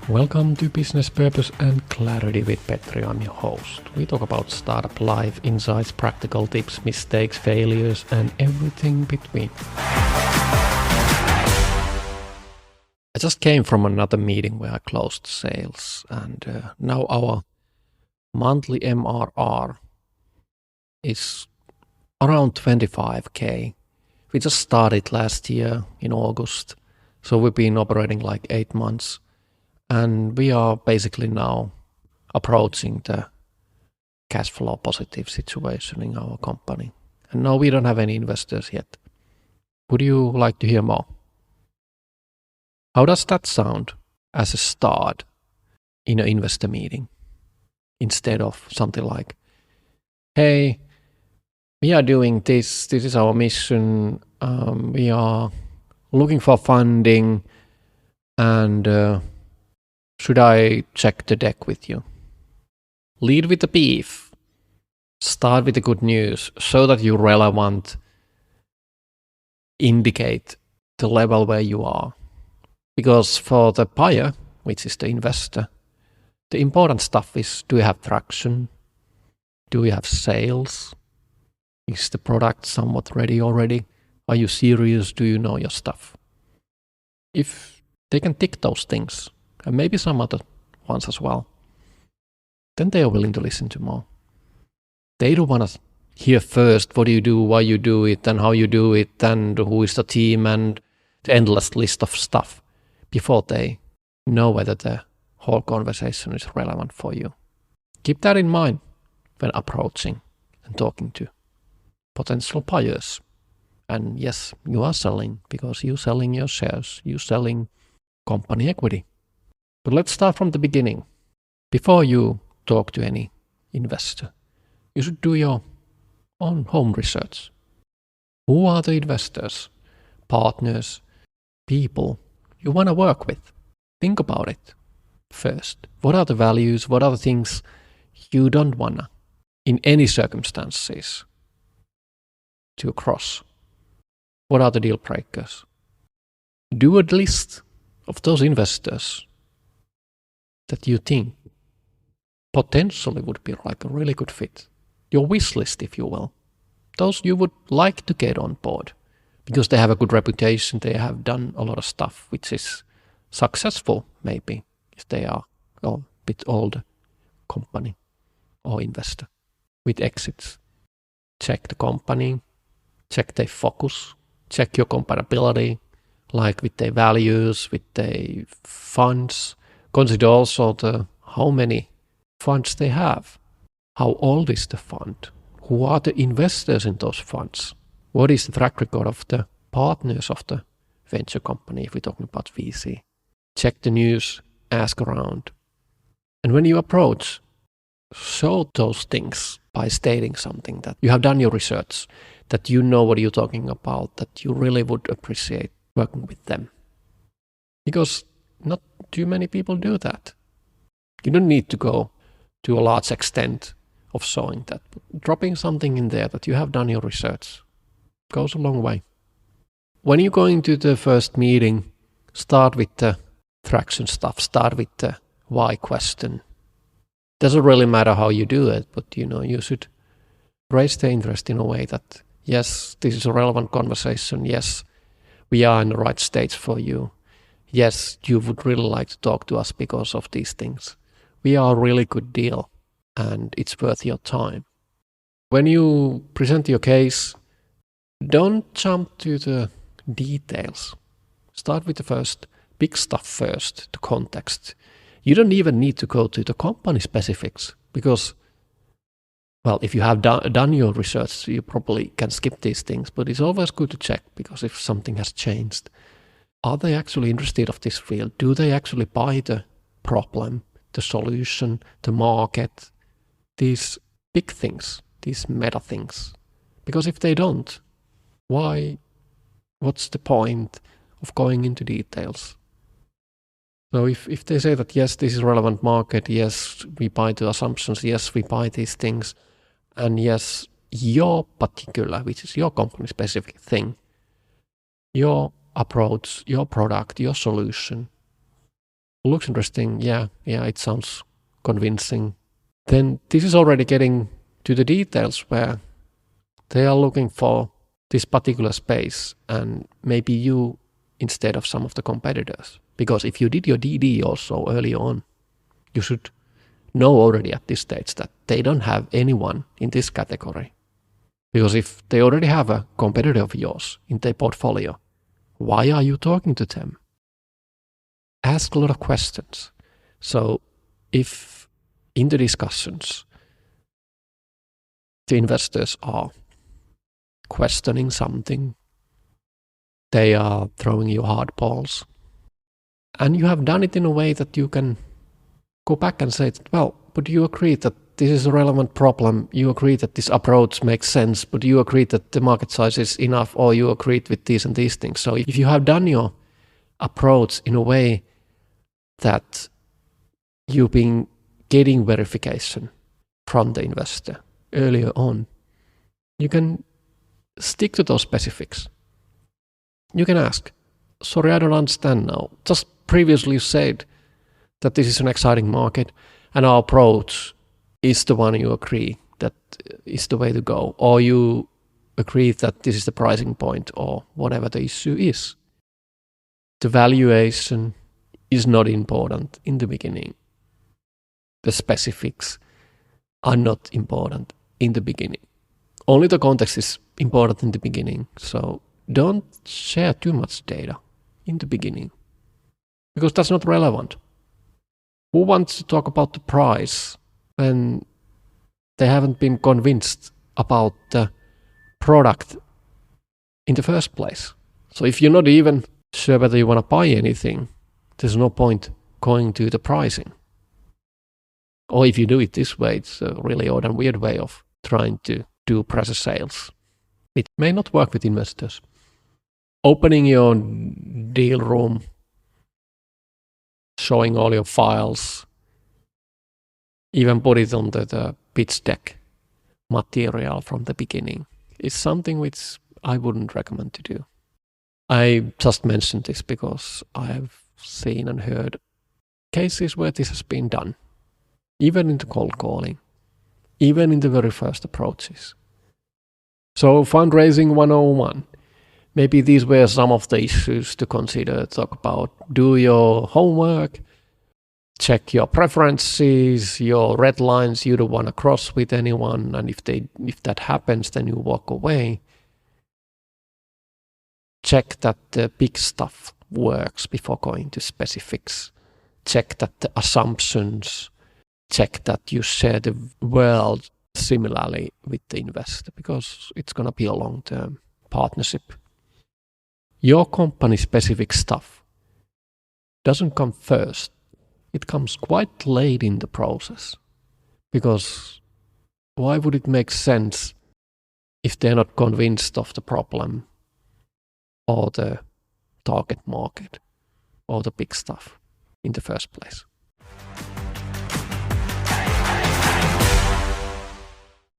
Welcome to Business Purpose and Clarity with Petri. I'm your host. We talk about startup life, insights, practical tips, mistakes, failures, and everything between. I just came from another meeting where I closed sales, and now our monthly MRR is around 25K. We just started last year in August, so we've been operating like 8 months. And we are basically now approaching the cash flow positive situation in our company. And no, we don't have any investors yet. Would you like to hear more? How does that sound as a start in an investor meeting? Instead of something like, hey, we are doing this is our mission, we are looking for funding, and should I check the deck with you? Lead with the beef. Start with the good news so that you relevant indicate the level where you are. Because for the buyer, which is the investor, the important stuff is, do you have traction? Do you have sales? Is the product somewhat ready already? Are you serious? Do you know your stuff? If they can tick those things, and maybe some other ones as well, then they are willing to listen to more. They don't want to hear first what you do, why you do it, and how you do it, and who is the team, and the endless list of stuff before they know whether the whole conversation is relevant for you. Keep that in mind when approaching and talking to potential buyers. And yes, you are selling because you're selling your shares, you're selling company equity. But let's start from the beginning. Before you talk to any investor, you should do your own home research. Who are the investors, partners, people you want to work with? Think about it first. What are the values? What are the things you don't want to, in any circumstances, to cross? What are the deal breakers? Do a list of those investors that you think potentially would be like a really good fit. Your wish list, if you will. Those you would like to get on board because they have a good reputation, they have done a lot of stuff which is successful, maybe, if they are a bit older company or investor with exits. Check the company, check their focus, check your compatibility, like with their values, with their funds. Consider also how many funds they have. How old is the fund? Who are the investors in those funds? What is the track record of the partners of the venture company if we're talking about VC? Check the news, ask around. And when you approach, show those things by stating something that you have done your research, that you know what you're talking about, that you really would appreciate working with them. Because not too many people do that. You don't need to go to a large extent of showing that. But dropping something in there that you have done your research goes a long way. When you go into the first meeting, start with the traction stuff. Start with the why question. Doesn't really matter how you do it, but you should raise the interest in a way that, yes, this is a relevant conversation. Yes, we are in the right stage for you. Yes, you would really like to talk to us because of these things. We are a really good deal and it's worth your time. When you present your case, don't jump to the details. Start with the first big stuff first, the context. You don't even need to go to the company specifics because, well, if you have done your research, you probably can skip these things, but it's always good to check because if something has changed, are they actually interested of this field? Do they actually buy the problem, the solution, the market, these big things, these meta things? Because if they don't, what's the point of going into details? So if they say that, yes, this is a relevant market, yes, we buy the assumptions, yes, we buy these things, and yes, your particular, which is your company specific thing, your approach, your product, your solution Looks interesting. Yeah, it sounds convincing. Then this is already getting to the details where they are looking for this particular space and maybe you instead of some of the competitors. Because if you did your DD also early on, you should know already at this stage that they don't have anyone in this category. Because if they already have a competitor of yours in their portfolio, why are you talking to them? Ask a lot of questions. So if in the discussions the investors are questioning something, they are throwing you hard balls, and you have done it in a way that you can go back and say, well, but you agree that this is a relevant problem, you agree that this approach makes sense, but you agree that the market size is enough, or you agreed with these and these things. So if you have done your approach in a way that you've been getting verification from the investor earlier on, you can stick to those specifics. You can ask, sorry, I don't understand now. Just previously you said that this is an exciting market and our approach is the one you agree that is the way to go, or you agree that this is the pricing point or whatever the issue is. The valuation is not important in the beginning. The specifics are not important in the beginning. Only the context is important in the beginning. So don't share too much data in the beginning because that's not relevant. Who wants to talk about the price when they haven't been convinced about the product in the first place? So if you're not even sure whether you want to buy anything, there's no point going to the pricing. Or if you do it this way, it's a really odd and weird way of trying to do pressure sales. It may not work with investors. Opening your deal room, showing all your files, even put it on the pitch deck material from the beginning is something which I wouldn't recommend to do. I just mentioned this because I have seen and heard cases where this has been done, even in the cold calling, even in the very first approaches. So fundraising 101. Maybe these were some of the issues to consider. Talk about, do your homework, check your preferences, your red lines you don't want to cross with anyone, and if that happens, then you walk away. Check that the big stuff works before going to specifics. Check that the assumptions, check that you share the world similarly with the investor, because it's going to be a long-term partnership. Your company-specific stuff doesn't come first. It comes quite late in the process, because why would it make sense if they're not convinced of the problem or the target market or the big stuff in the first place?